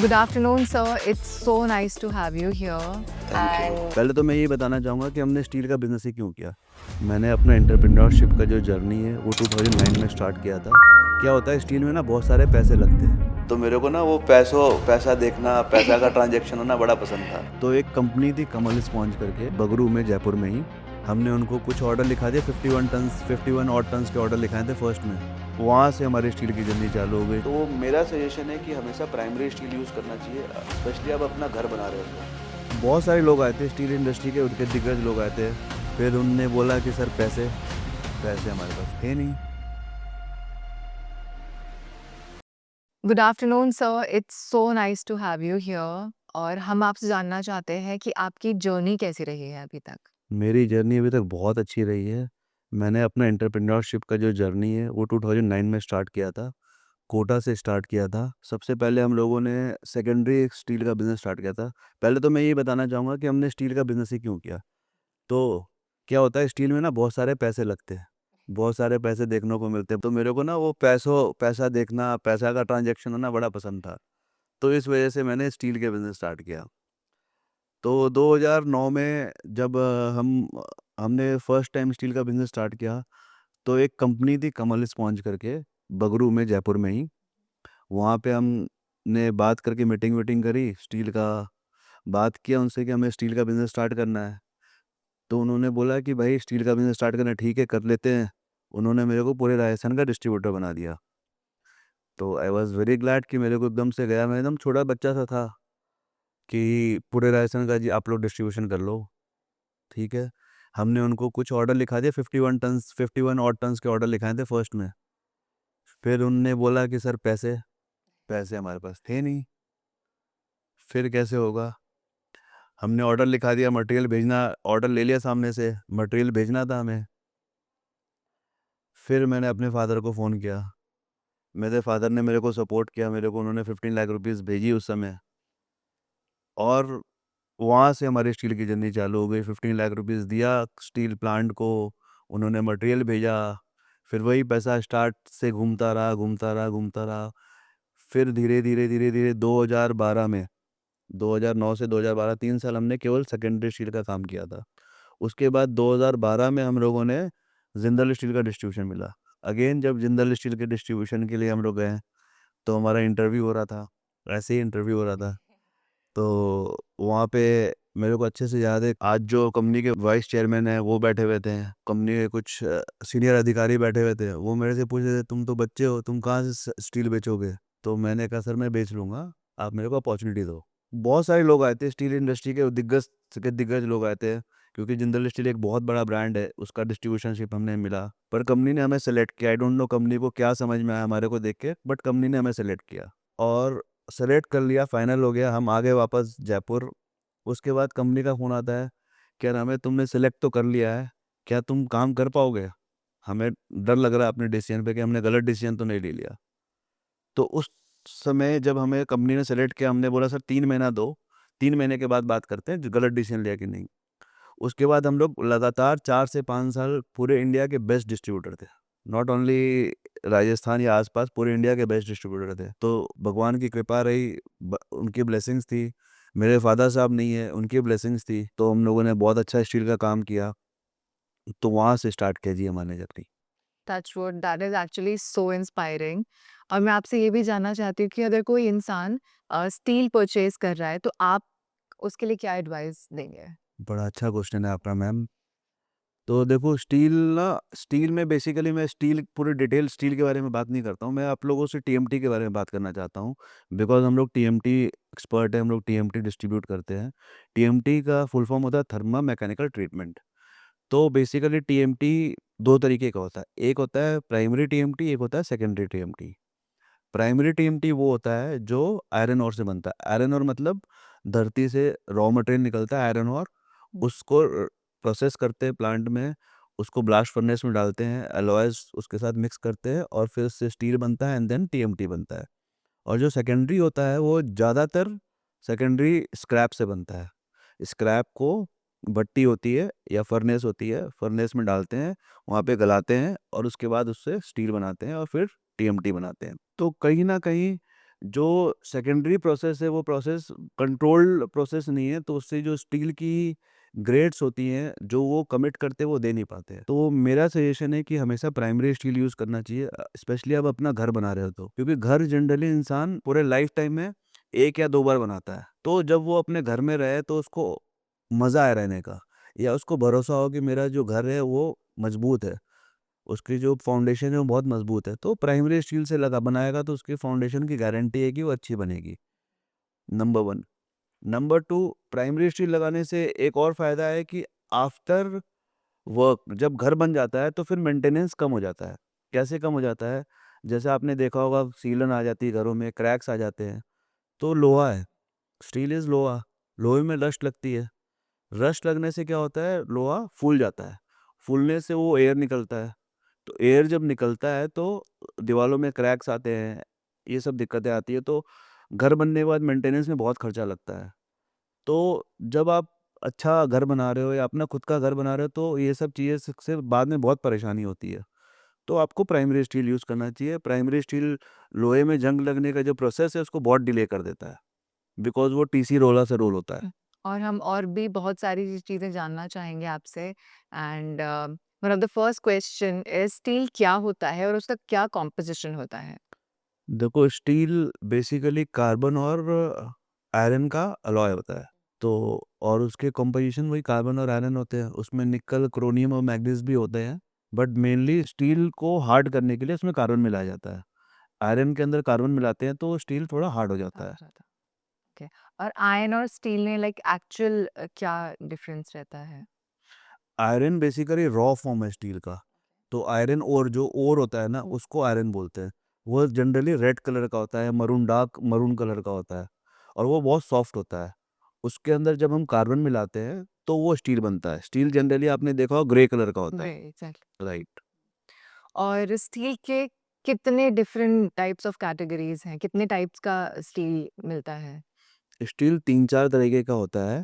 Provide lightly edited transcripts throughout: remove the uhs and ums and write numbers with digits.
Good afternoon, sir. It's so nice to have you here. Thank you. And पहले तो मैं ये बताना चाहूँगा कि हमने स्टील का बिज़नेस ही क्यों किया। मैंने अपना एंटरप्रेन्योरशिप का जो जर्नी है वो 2009 में स्टार्ट किया था। क्या होता है स्टील में ना बहुत सारे पैसे लगते हैं। तो मेरे को ना वो पैसा देखना, पैसा का ट्रांज़ैक्शन होना बड़ा पसंद था। तो एक कंपनी थी कमल स्पॉन्ज करके बगरू में, जयपुर में ही। हमने उनको कुछ ऑर्डर लिखा दिए 51 ऑड टन्स के ऑर्डर लिखाए थे फर्स्ट में। वहाँ से हमारी स्टील की जर्नी चालू हो गई। तो मेरा सजेशन है कि हमेशा प्राइमरी स्टील यूज़ करना चाहिए, स्पेशली आप अपना घर बना रहे हो तो। बहुत सारे लोग आए थे स्टील इंडस्ट्री के, उनके दिग्गज लोग आए थे। फिर उनने बोला कि सर पैसे हमारे पास थे नहीं। good afternoon, sir. It's so nice to have you here. और हम आपसे जानना चाहते हैं कि आपकी जर्नी कैसी रही है अभी तक? मेरी जर्नी अभी तक बहुत अच्छी रही है। मैंने अपना एंटरप्रेन्योरशिप का जो जर्नी है वो 2009 में स्टार्ट किया था। कोटा से स्टार्ट किया था। सबसे पहले हम लोगों ने सेकेंडरी स्टील का बिज़नेस स्टार्ट किया था। पहले तो मैं ये बताना चाहूँगा कि हमने स्टील का बिज़नेस ही क्यों किया। तो क्या होता है स्टील में ना बहुत सारे पैसे लगते हैं, बहुत सारे पैसे देखने को मिलते हैं। तो मेरे को ना वो पैसा देखना, पैसा का ट्रांज़ैक्शन होना बड़ा पसंद था। तो इस वजह से मैंने स्टील के बिज़नेस स्टार्ट किया। तो 2009 में जब हमने फर्स्ट टाइम स्टील का बिज़नेस स्टार्ट किया, तो एक कंपनी थी कमल स्पॉन्ज करके, बगरू में, जयपुर में ही। वहाँ पे हमने बात करके मीटिंग करी स्टील का, बात किया उनसे कि हमें स्टील का बिज़नेस स्टार्ट करना है। तो उन्होंने बोला कि भाई स्टील का बिज़नेस स्टार्ट करना है, ठीक है कर लेते हैं। उन्होंने मेरे को पूरे राजस्थान का डिस्ट्रीब्यूटर बना दिया। तो आई वाज़ वेरी ग्लैड कि मेरे को एकदम से गया, मैं एकदम छोटा बच्चा सा था कि पूरे राजस्थान का जी आप लोग डिस्ट्रीब्यूशन कर लो, ठीक है। हमने उनको कुछ ऑर्डर लिखा दिए 51 ऑड टन्स के ऑर्डर लिखाए थे फर्स्ट में। फिर उन्होंने बोला कि सर पैसे हमारे पास थे नहीं। फिर कैसे होगा? हमने ऑर्डर लिखा दिया, मटेरियल भेजना, ऑर्डर ले लिया सामने से, मटेरियल भेजना था हमें। फिर मैंने अपने फ़ादर को फ़ोन किया। मेरे फ़ादर ने मेरे को सपोर्ट किया, मेरे को उन्होंने 15 लाख रुपीस भेजी उस समय। और वहाँ से हमारी स्टील की जर्नी चालू हो गई। 15 लाख रुपीस दिया स्टील प्लांट को, उन्होंने मटेरियल भेजा। फिर वही पैसा स्टार्ट से घूमता रहा। फिर धीरे-धीरे 2012 में, 2009 से 2012 3 साल हमने केवल सेकेंडरी स्टील का काम किया था। उसके बाद 2012 में हम लोगों ने जिंदल स्टील का डिस्ट्रीब्यूशन मिला। अगेन जब जिंदल स्टील के डिस्ट्रीब्यूशन के लिए हम लोग गए, तो हमारा इंटरव्यू हो रहा था, ऐसे ही इंटरव्यू हो रहा था। तो वहाँ पे मेरे को अच्छे से याद है, आज जो कंपनी के वाइस चेयरमैन हैं वो बैठे हुए थे, कंपनी के कुछ सीनियर अधिकारी बैठे हुए थे। वो मेरे से पूछ रहे थे तुम तो बच्चे हो, तुम कहाँ से स्टील बेचोगे? तो मैंने कहा सर मैं बेच लूँगा, आप मेरे को अपॉर्चुनिटी दो। बहुत सारे लोग आए थे स्टील इंडस्ट्री के, दिग्गज लोग आए थे, क्योंकि जिंदल स्टील एक बहुत बड़ा ब्रांड है, उसका डिस्ट्रीब्यूशनशिप हमने मिला। पर कंपनी ने हमें सेलेक्ट किया। आई डोंट नो कंपनी को क्या समझ में आया हमारे को देख के, बट कंपनी ने हमें सेलेक्ट किया और सेलेक्ट कर लिया, फाइनल हो गया। हम आ गए वापस जयपुर। उसके बाद कंपनी का फ़ोन आता है, कह रहा हमें तुमने सेलेक्ट तो कर लिया है, क्या तुम काम कर पाओगे? हमें डर लग रहा है अपने डिसीजन पे कि हमने गलत डिसीजन तो नहीं ले लिया। तो उस समय जब हमें कंपनी ने सेलेक्ट किया, हमने बोला सर 3 महीना दो, 3 महीने के बाद बात करते हैं गलत डिसीजन लिया कि नहीं। उसके बाद हम लोग लगातार 4 से 5 साल पूरे इंडिया के बेस्ट डिस्ट्रीब्यूटर थे। नॉट ओनली राजस्थान या आस-पास, पूरे इंडिया के बेस्ट डिस्ट्रीब्यूटर थे। तो भगवान की कृपा रही, उनकी ब्लेसिंग्स थी। मेरे फादर साहब नहीं है, उनकी ब्लेसिंग्स थी। तो हम लोगों ने बहुत अच्छा स्टील का काम किया। तो वहाँ से स्टार्ट किया जी हमारी journey. Touch wood, that is actually so inspiring. और मैं आपसे ये भी जानना चाहती हूँ कि अगर कोई इंसान स्टील परचेज़ कर रहा है, तो आप उसके लिए क्या एडवाइस देंगे? बड़ा अच्छा क्वेश्चन है आपका मैम। तो देखो स्टील में बेसिकली मैं स्टील पूरे डिटेल स्टील के बारे में बात नहीं करता हूँ। मैं आप लोगों से टीएमटी के बारे में बात करना चाहता हूँ, बिकॉज़ हम लोग टीएमटी एक्सपर्ट हैं, हम लोग टीएमटी डिस्ट्रीब्यूट करते हैं। टीएमटी का फुल फॉर्म होता है थर्मल मैकेनिकल ट्रीटमेंट। तो बेसिकली टीएमटी 2 तरीके का होता है। एक होता है प्राइमरी टीएमटी, एक होता है सेकेंडरी टीएमटी। प्राइमरी टीएमटी वो होता है जो आयरन ओर से बनता है। आयरन ओर मतलब धरती से रॉ मटेरियल निकलता है आयरन ओर, उसको प्रोसेस करते हैं प्लांट में, उसको ब्लास्ट फर्नेस में डालते हैं, एलॉयज़ उसके साथ मिक्स करते हैं और फिर उससे स्टील बनता है एंड देन टीएमटी बनता है। और जो सेकेंडरी होता है वो ज़्यादातर सेकेंडरी स्क्रैप से बनता है। स्क्रैप को भट्टी होती है या फर्नेस होती है, फर्नेस में डालते हैं, वहाँ पे गलाते हैं और उसके बाद उससे स्टील बनाते हैं और फिर टीएमटी बनाते हैं। तो कहीं न कहीं जो सेकेंडरी प्रोसेस है वो प्रोसेस कंट्रोल्ड प्रोसेस नहीं है, तो उससे जो स्टील की ग्रेड्स होती हैं जो वो कमिट करते हैं वो दे नहीं पाते हैं। तो मेरा सजेशन है कि हमेशा प्राइमरी स्टील यूज़ करना चाहिए, स्पेशली आप अपना घर बना रहे हो तो, क्योंकि घर जनरली इंसान पूरे लाइफ टाइम में 1 या 2 बार बनाता है। तो जब वो अपने घर में रहे तो उसको मज़ा आए रहने का, या उसको भरोसा हो कि मेरा जो घर है वो मजबूत है, उसकी जो फाउंडेशन है वो बहुत मजबूत है, तो प्राइमरी स्टील से लगा बनाएगा तो उसकी फाउंडेशन की गारंटी है कि वो अच्छी बनेगी, नंबर 1। नंबर 2, प्राइमरी स्टील लगाने से एक और फ़ायदा है कि आफ्टर वर्क जब घर बन जाता है तो फिर मेंटेनेंस कम हो जाता है। कैसे कम हो जाता है? जैसे आपने देखा होगा सीलन आ जाती है घरों में, क्रैक्स आ जाते हैं, तो लोहा है, स्टील इज़ लोहा, लोहे में रस्ट लगती है। रस्ट लगने से क्या होता है, लोहा फूल जाता है, फूलने से वो एयर निकलता है, तो एयर जब निकलता है तो दीवालों में क्रैक्स आते हैं, ये सब दिक्कतें आती है, तो घर बनने के बाद मेंटेनेंस में बहुत खर्चा लगता है। तो जब आप अच्छा घर बना रहे हो या अपना खुद का घर बना रहे हो तो ये सब चीज़ें से बाद में बहुत परेशानी होती है। तो आपको प्राइमरी स्टील यूज़ करना चाहिए। प्राइमरी स्टील लोहे में जंग लगने का जो प्रोसेस है उसको बहुत डिले कर देता है, बिकॉज़ वो टीसी रोलर से रोल होता है। और हम और भी बहुत सारी चीज़ें जानना चाहेंगे आपसे and one of the first question is steel क्या होता है और उसका क्या कॉम्पोज़िशन होता है? देखो, स्टील बेसिकली कार्बन और आयरन का अलॉय होता है। तो और उसके कंपोज़िशन वही कार्बन और आयरन होते हैं। उसमें निकल, क्रोमियम और मैग्नीज़ भी होते हैं। बट मेनली स्टील को हार्ड करने के लिए उसमें कार्बन मिलाया जाता है। आयरन के अंदर कार्बन मिलाते हैं तो स्टील थोड़ा हार्ड हो हाँ, जाता है। ज़्यादा। ओके। और आयरन और स्टील में लाइक एक्चुअल क्या डिफ़रेंस रहता है? आयरन बेसिकली रॉ फॉर्म है स्टील का। तो आयरन ओर जो ओर होता है ना, उसको आयरन बोलते हैं। वो जनरली रेड कलर का होता है, मरून डार्क मरून कलर का होता है और वो बहुत सॉफ्ट होता है। उसके अंदर जब हम कार्बन मिलाते हैं तो वो स्टील बनता है। स्टील जनरली आपने देखा होगा ग्रे कलर का होता है। Grey, exactly. राइट। और स्टील के कितने डिफ़रेंट टाइप्स ऑफ कैटेगरीज़ हैं? कितने टाइप्स का स्टील मिलता है? स्टील 3-4 तरीके का होता है।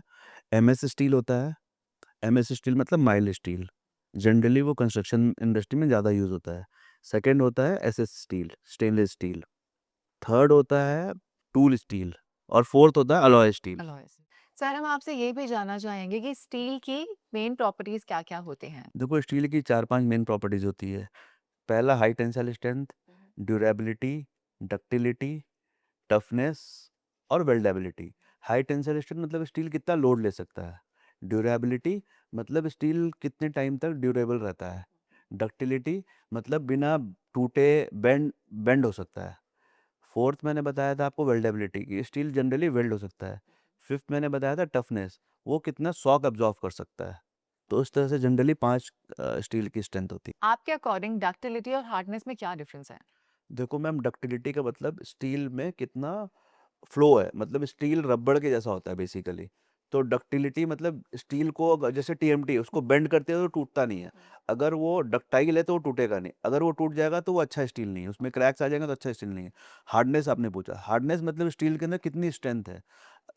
एमएस स्टील होता है। एमएस स्टील मतलब माइल्ड स्टील। जनरली वो कंस्ट्रक्शन इंडस्ट्री में ज़्यादा यूज़ होता है। सेकंड होता है SS steel, stainless steel. Third होता है टूल स्टील और फोर्थ होता है अलॉय स्टील। अलॉयज़। सर हम आपसे ये भी जानना चाहेंगे कि स्टील की मेन प्रॉपर्टीज़ क्या-क्या होते हैं? देखो, स्टील की 4-5 मेन प्रॉपर्टीज़ होती है। पहला high tensile strength, durability, ductility, toughness और वेल्डेबिलिटी। हाई टेंसाइल स्ट्रेंथ मतलब स्टील कितना लोड ले सकता है। ड्यूरेबिलिटी मतलब स्टील कितने टाइम तक ड्यूरेबल रहता है। डक्टिलिटी मतलब बिना टूटे बेंड बेंड हो सकता है। फोर्थ मैंने बताया था आपको वेल्डेबिलिटी की, स्टील जनरली वेल्ड हो सकता है। फिफ्थ मैंने बताया था टफनेस, वो कितना शॉक अब्जॉर्व कर सकता है। तो इस तरह से जनरली 5 स्टील की स्ट्रेंथ होती है। आपके अकॉर्डिंग डक्टिलिटी और हार्डनेस में क्या डिफरेंस है? देखो मैम, डक्टिलिटी का मतलब स्टील में कितना फ्लो है, मतलब स्टील रबड़ के जैसा होता है बेसिकली। तो डक्टिलिटी मतलब स्टील को जैसे टीएमटी उसको बेंड करते हैं तो टूटता नहीं है। अगर वो डक्टाइल है तो वो टूटेगा नहीं, अगर वो टूट जाएगा तो वो अच्छा स्टील नहीं है, उसमें क्रैक्स आ जाएंगे तो अच्छा स्टील नहीं है। हार्डनेस आपने पूछा, हार्डनेस मतलब स्टील के अंदर कितनी स्ट्रेंथ है।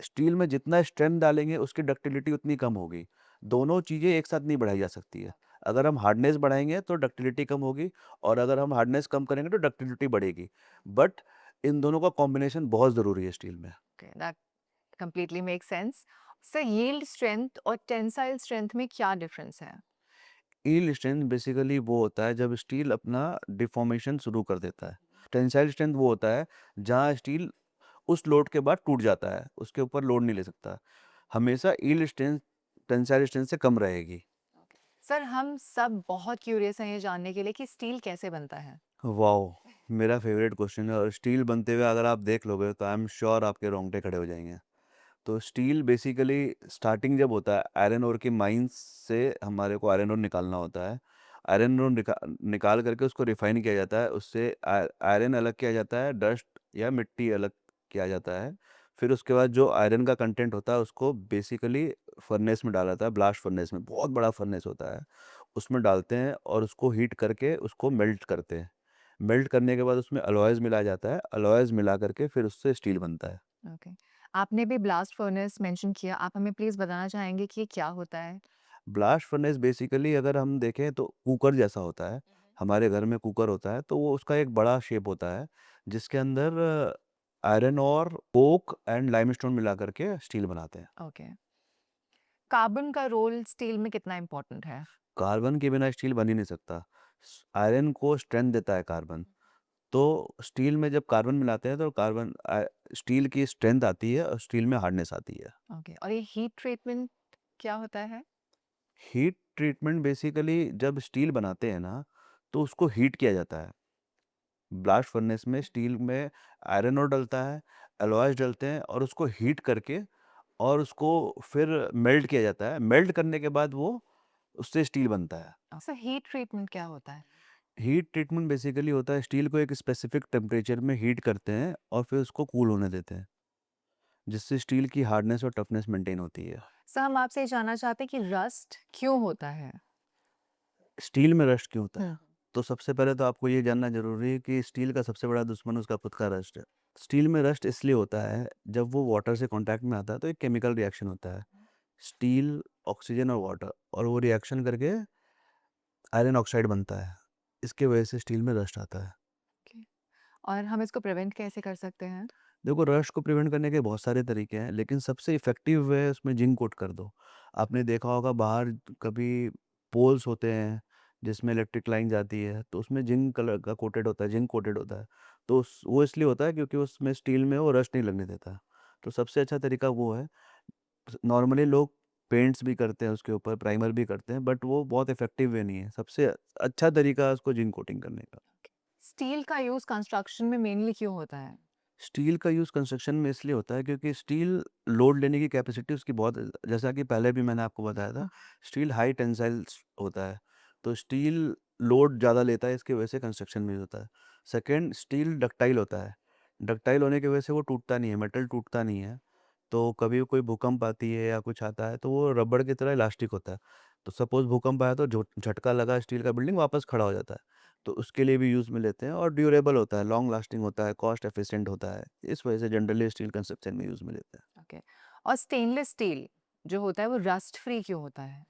स्टील में जितना स्ट्रेंथ डालेंगे उसकी डक्टिलिटी उतनी कम होगी। दोनों चीज़ें एक साथ नहीं बढ़ाई जा सकती है। अगर हम हार्डनेस बढ़ाएँगे तो डक्टिलिटी कम होगी और अगर हम हार्डनेस कम करेंगे तो डक्टिलिटी बढ़ेगी। बट इन दोनों का कॉम्बिनेशन बहुत ज़रूरी है स्टील में। Okay, that completely makes sense. Sir yield strength और टेंसाइल स्ट्रेंथ में क्या डिफरेंस है? यील्ड स्ट्रेंथ बेसिकली वो होता है जब स्टील अपना डिफ़ॉर्मेशन शुरू कर देता है। टेंसाइल स्ट्रेंथ वो होता है जहाँ स्टील उस लोड के बाद टूट जाता है, उसके ऊपर लोड नहीं ले सकता। हमेशा यील्ड स्ट्रेंथ टेंसाइल स्ट्रेंथ से कम रहेगी। सर हम सब बहुत क्यूरियस हैं ये जानने के लिए कि स्टील कैसे बनता है? वाओ! मेरा फ़ेवरेट क्वेश्चन है और स्टील बनते हुए अगर आप देख लोगे तो आई एम श्योर आपके रोंगटे खड़े हो जाएँगे। तो स्टील बेसिकली स्टार्टिंग जब होता है आयरन ओर की माइंस से हमारे को आयरन ओर निकालना होता है। आयरन ओर निकाल करके उसको रिफ़ाइन किया जाता है, उससे आयरन अलग किया जाता है, डस्ट या मिट्टी अलग किया जाता है। फिर उसके बाद जो आयरन का कंटेंट होता है उसको बेसिकली फर्नेस में डाला जाता है, ब्लास्ट फर्नेस में, बहुत बड़ा फर्नेस होता है। उसमें डालते हैं और उसको हीट करके उसको मेल्ट करते हैं। मेल्ट करने के बाद उसमें अलॉयज़ मिलाया जाता है, अलॉयज़ मिला करके फिर उससे स्टील बनता है। ओके। आपने भी ब्लास्ट फर्नेस मेंशन किया, आप हमें प्लीज़ बताना चाहेंगे कि ये क्या होता है? ब्लास्ट फर्नेस बेसिकली अगर हम देखें तो कुकर जैसा होता है। हमारे घर में कुकर होता है तो वो उसका एक बड़ा शेप होता है जिसके अंदर आयरन और कोक एंड लाइमस्टोन मिला करके स्टील बनाते हैं। ओके। कार्बन का रोल स्टील में कितना इम्पोर्टेंट है? कार्बन के बिना स्टील बन ही नहीं सकता। आयरन को स्ट्रेंथ देता है कार्बन। तो स्टील में जब कार्बन मिलाते हैं तो स्टील की स्ट्रेंथ आती है और स्टील में हार्डनेस आती है। ओके, और ये हीट ट्रीटमेंट क्या होता है? हीट ट्रीटमेंट बेसिकली जब स्टील बनाते हैं ना, तो उसको हीट किया जाता है। ब्लास्ट फर्नेस में स्टील में आयरन ओर डलता है, एलॉयज डलते हैं और उसको हीट करके और उसको फिर मेल्ट किया जाता है। मेल्ट करने के बाद वो उससे स्टील बनता है। सर, हीट ट्रीटमेंट क्या होता है? हीट ट्रीटमेंट बेसिकली होता है स्टील को एक स्पेसिफिक टेम्परेचर में हीट करते हैं और फिर उसको कूल होने देते हैं, जिससे स्टील की हार्डनेस और टफनेस मेंटेन होती है। सर, हम आपसे ये जानना चाहते हैं कि रस्ट क्यों होता है? स्टील में रस्ट क्यों होता है? हम्म। तो सबसे पहले तो आपको ये जानना ज़रूरी है कि स्टील का सबसे बड़ा दुश्मन उसका खुद का रस्ट है। स्टील में रस्ट इसलिए होता है, जब वो वाटर से कॉन्टैक्ट में आता है तो एक केमिकल रिएक्शन होता है। स्टील, ऑक्सीजन और वाटर, और वो रिएक्शन करके आयरन ऑक्साइड बनता है। इसकी वजह से स्टील में रस्ट आता है। Okay. और हम इसको प्रिवेंट कैसे कर सकते हैं? देखो, रस्ट को प्रिवेंट करने के बहुत सारे तरीके हैं, लेकिन सबसे इफ़ेक्टिव वे है उसमें जिंक कोट कर दो। आपने देखा होगा बाहर कभी पोल्स होते हैं, जिसमें इलेक्ट्रिक लाइन जाती है, तो उसमें जिंक कलर का कोटेड होता है, जिंक कोटेड होता है। तो वो इसलिए होता है क्योंकि उसमें स्टील में वो रस्ट नहीं लगने देता। तो सबसे अच्छा तरीका वो है। नॉर्मली लोग पेंट्स भी करते हैं उसके ऊपर, प्राइमर भी करते हैं, बट वो बहुत इफ़ेक्टिव वे नहीं है। सबसे अच्छा तरीका है उसको जिंक कोटिंग करने का। स्टील का यूज कंस्ट्रक्शन में मेनली क्यों होता है? स्टील का यूज़ कंस्ट्रक्शन में इसलिए होता है क्योंकि स्टील लोड लेने की कैपेसिटी उसकी बहुत, जैसा कि पहले भी मैंने आपको बताया था, स्टील हाई टेंसाइल होता है। तो स्टील लोड ज़्यादा लेता है, इसकी वजह से कंस्ट्रक्शन में यूज़ होता है। सेकंड, स्टील डक्टाइल होता है। डक्टाइल होने की वजह से वो टूटता नहीं है, मेटल टूटता नहीं है। तो कभी कोई भूकंप आती है या कुछ आता है तो वो रबड़ की तरह इलास्टिक होता है। तो सपोज़ भूकंप आया तो झटका लगा स्टील का, बिल्डिंग वापस खड़ा हो जाता है। तो उसके लिए भी यूज़ में लेते हैं और ड्यूरेबल होता है, लॉन्ग लास्टिंग होता है, कॉस्ट एफिशिएंट होता है। इस वजह से जनरली स्टील कंस्ट्रक्शन में यूज़ में लेते हैं। ओके। और स्टेनलेस स्टील जो होता है वो रस्ट फ्री क्यों होता है?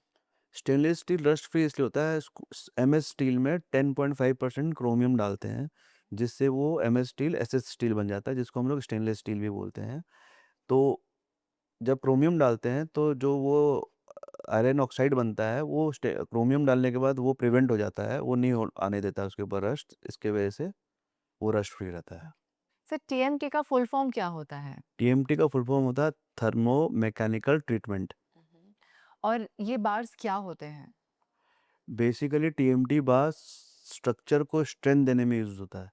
स्टेनलेस स्टील रस्ट फ्री इसलिए होता है, एमएस स्टील में 10.5% क्रोमियम डालते हैं, जिससे वो एमएस स्टील एसएस स्टील बन जाता है, जिसको हम लोग स्टेनलेस स्टील भी बोलते हैं। तो जब क्रोमियम डालते हैं तो जो वो आयरन ऑक्साइड बनता है, वो क्रोमियम डालने के बाद वो प्रिवेंट हो जाता है, वो नहीं आने देता उसके ऊपर रस्ट। इसके वजह से वो रस्ट फ्री रहता है। सर, टीएमटी का फुल फॉर्म क्या होता है? टीएमटी का फुल फॉर्म होता है थर्मो मैकेनिकल ट्रीटमेंट। और ये बार्स क्या होते हैं? बेसिकली टीएमटी बार स्ट्रक्चर को स्ट्रेंथ देने में यूज़ होता है।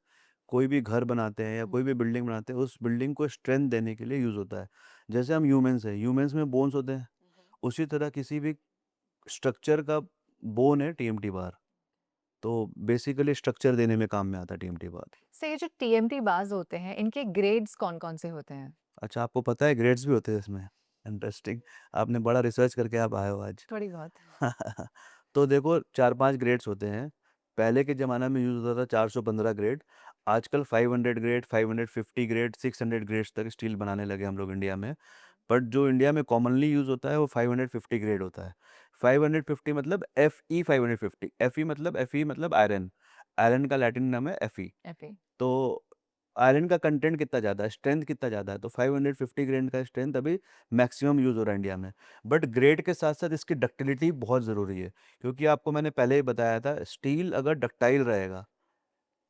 कोई भी घर बनाते हैं या कोई भी बिल्डिंग बनाते हैं, उस बिल्डिंग को स्ट्रेंथ देने के लिए यूज़ होता है। जैसे हम ह्यूमन्स हैं, ह्यूमन्स में बोन्स होते हैं, उसी तरह किसी भी स्ट्रक्चर का बोन है टीएमटी बार। तो बेसिकली स्ट्रक्चर देने में काम में आता है टीएमटी बार। सर, ये जो टीएमटी बार्स होते हैं इनके ग्रेड्स कौन कौन से होते हैं? अच्छा, आपको पता है ग्रेड्स भी होते हैं इसमें? इंटरेस्टिंग, आपने बड़ा रिसर्च करके आप आए हो आज। थोड़ी बहुत। तो देखो, 4-5 ग्रेड्स होते हैं। पहले के ज़माना में यूज़ होता था 415 ग्रेड। आजकल 500 ग्रेड, 550 ग्रेड, 600 ग्रेड्स तक स्टील बनाने लगे हम लोग इंडिया में। बट जो इंडिया में कॉमनली यूज़ होता है वो 550 ग्रेड होता है। 550 मतलब Fe 550, Fe मतलब आयरन। आयरन का लैटिन नाम है Fe। एफए। तो आयरन का कंटेंट कितना ज़्यादा है, स्ट्रेंथ कितना ज़्यादा है, तो 550 ग्रेड का स्ट्रेंथ अभी मैक्सिमम यूज़ हो रहा है इंडिया में। बट ग्रेड के साथ-साथ इसकी डक्टिलिटी बहुत ज़रूरी है, क्योंकि आपको मैंने पहले ही बताया था, स्टील अगर डक्टाइल रहेगा,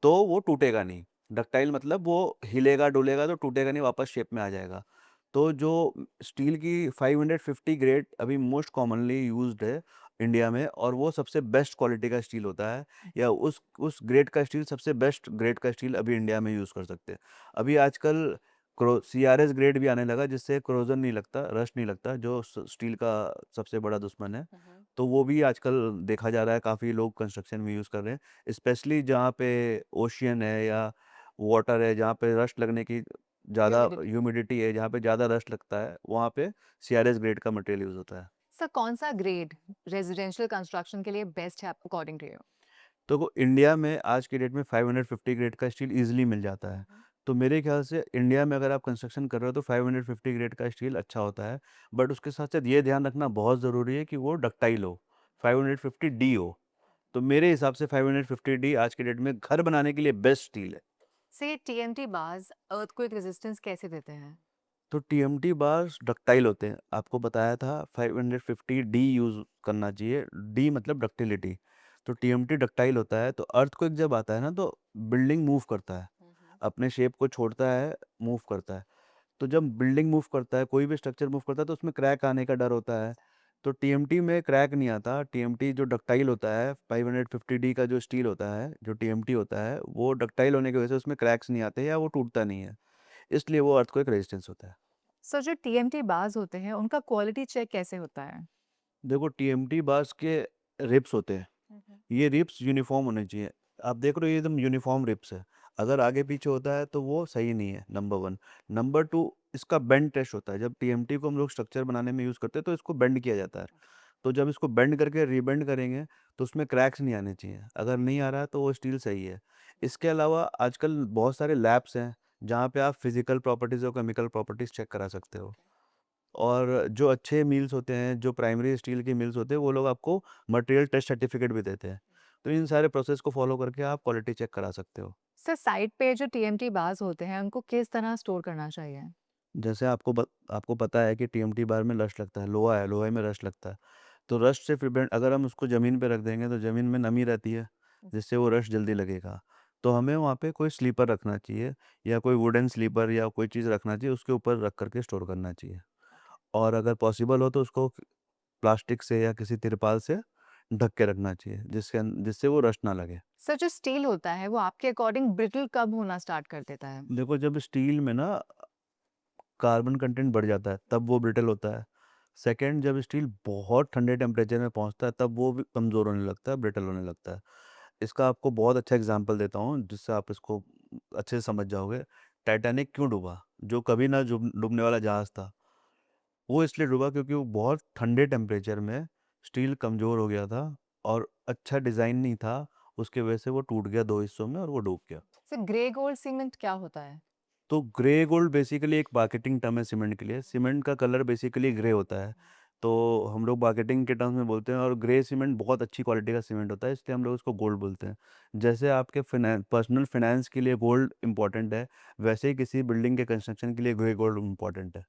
तो वो टूटेगा नहीं। डक्टाइल मतलब वो हिलेगा-डुलेगा तो टूटेगा नहीं, वापस शेप में आ जाएगा। तो जो स्टील की 550 ग्रेड अभी मोस्ट कॉमनली यूज़्ड है इंडिया में, और वो सबसे बेस्ट क्वालिटी का स्टील होता है, या उस ग्रेड का स्टील, सबसे बेस्ट ग्रेड का स्टील अभी इंडिया में यूज़ कर सकते हैं। अभी आजकल सीआरएस ग्रेड भी आने लगा, जिससे कोरोजन नहीं लगता, रस्ट नहीं लगता, जो स्टील का सबसे बड़ा दुश्मन है। तो वो भी आजकल देखा जा रहा है, काफ़ी लोग कंस्ट्रक्शन में यूज़ कर रहे हैं। स्पेशली जहाँ पे ओशियन है या वाटर है, जहाँ पे रस्ट लगने की ज़्यादा ह्यूमिडिटी। ह्यूमिडिटी है, जहाँ पे ज़्यादा रस्ट लगता है, वहाँ पे सीआरएस ग्रेड का मटेरियल यूज़ होता है। सर, कौन सा ग्रेड रेजिडेंशियल कंस्ट्रक्शन के लिए बेस्ट है अकॉर्डिंग टू यू? तो वो इंडिया में आज की डेट में 550 ग्रेड का स्टील ईज़िली मिल जाता है। तो मेरे ख्याल से इंडिया में अगर आप कंस्ट्रक्शन कर रहे हो तो 550 ग्रेड का स्टील अच्छा होता है। बट उसके साथ-साथ ये ध्यान रखना बहुत ज़रूरी है कि वो डक्टाइल हो, 550 डी हो। तो मेरे हिसाब से 550 डी आज की डेट में घर बनाने के लिए बेस्ट स्टील है। से टीएमटी बार्स अर्थक्वेक रेजिस्टेंस कैसे देते हैं? तो टीएमटी बार्स डक्टाइल होते हैं। आपको बताया था 550 डी यूज़ करना चाहिए, डी मतलब डक्टिलिटी। तो टीएमटी डक्टाइल होता है, तो अर्थक्वेक जब आता है ना तो बिल्डिंग मूव करता है, अपने शेप को छोड़ता है, मूव करता है। तो जब बिल्डिंग मूव करता है, कोई भी स्ट्रक्चर मूव करता है तो उसमें क्रैक आने का डर होता है। तो टीएमटी में क्रैक नहीं आता। टीएमटी जो डक्टाइल होता है, 550 डी का जो स्टील होता है, जो टीएमटी होता है, वो डक्टाइल होने की वजह से उसमें क्रैक्स नहीं आते या वो टूटता नहीं है। इसलिए वो अर्थक्वेक रेजिस्टेंस होता है। सो जो टीएमटी बार्स होते हैं उनका क्वालिटी चेक कैसे होता है? देखो टीएमटी बार्स के रिब्स होते हैं। ये रिब्स यूनिफ़ॉर्म होने चाहिए। आप देख रहे हो ये एकदम यूनिफ़ॉर्म रिब्स है। अगर आगे-पीछे होता है तो वो सही नहीं है, नंबर 1। नंबर 2, इसका बेंड टेस्ट होता है। जब टीएमटी को हम लोग स्ट्रक्चर बनाने में यूज़ करते हैं तो इसको बेंड किया जाता है। तो जब इसको बेंड करके रीबेंड करेंगे तो उसमें क्रैक्स नहीं आने चाहिए। अगर नहीं आ रहा है तो वो स्टील सही है। इसके अलावा आजकल बहुत सारे लैब्स हैं जहाँ पे आप फिज़िकल प्रॉपर्टीज़ और केमिकल प्रॉपर्टीज़ चेक करा सकते हो। और जो अच्छे मिल्स होते हैं, जो प्राइमरी स्टील के मिल्स होते हैं, वो लोग आपको मटेरियल टेस्ट सर्टिफिकेट भी देते हैं। तो इन सारे प्रोसेस को फॉलो करके आप क्वालिटी चेक करा सकते हो। सर साइड पे जो टीएमटी बार्स होते हैं उनको किस तरह स्टोर करना चाहिए? जैसे आपको पता है कि टीएमटी बार में रस्ट लगता है, लोहा है, लोहे में रस्ट लगता है। तो रस्ट से प्रिवेंट अगर हम उसको ज़मीन पे रख देंगे तो ज़मीन में नमी रहती है, जिससे वो रस्ट जल्दी लगेगा। तो हमें वहाँ पे कोई स्लीपर रखना चाहिए या कोई वुडन स्लीपर या कोई चीज़ रखना चाहिए, उसके ऊपर रख कर के स्टोर करना चाहिए। और अगर पॉसिबल हो तो उसको प्लास्टिक से या किसी तिरपाल से ढक के रखना चाहिए, जिससे वो रस्ट ना लगे। सर जो स्टील होता है वो आपके अकॉर्डिंग ब्रिटल कब होना स्टार्ट कर देता है? देखो जब स्टील में ना कार्बन कंटेंट बढ़ जाता है, तब वो ब्रिटल होता है। सेकंड, जब स्टील बहुत ठंडे टेम्परेचर में पहुँचता है, तब वो भी कमज़ोर होने लगता है, ब्रिटल होने लगता है। इसका आपको बहुत अच्छा एग्ज़ाम्पल देता हूँ, जिससे आप इसको अच्छे से समझ जाओगे। टाइटैनिक क्यों डूबा? जो कभी ना डूबने वाला जहाज़ था, वो इसलिए डूबा क्योंकि वो बहुत ठंडे टेम्परेचर में स्टील कमज़ोर हो गया था और अच्छा डिज़ाइन नहीं था, उसकी वजह से वो टूट गया 2 हिस्सों में और वो डूब गया। सर ग्रे गोल्ड सीमेंट क्या होता है? तो ग्रे गोल्ड बेसिकली एक मार्केटिंग टर्म है सीमेंट के लिए। सीमेंट का कलर बेसिकली ग्रे होता है। तो हम लोग मार्केटिंग के टर्म्स में बोलते हैं और ग्रे सीमेंट बहुत अच्छी क्वालिटी का सीमेंट होता है, इसलिए हम लोग उसको गोल्ड बोलते हैं। जैसे आपके पर्सनल फाइनेंस के लिए गोल्ड इम्पोर्टेंट है, वैसे ही किसी बिल्डिंग के कंस्ट्रक्शन के लिए ग्रे गोल्ड इम्पोर्टेंट है।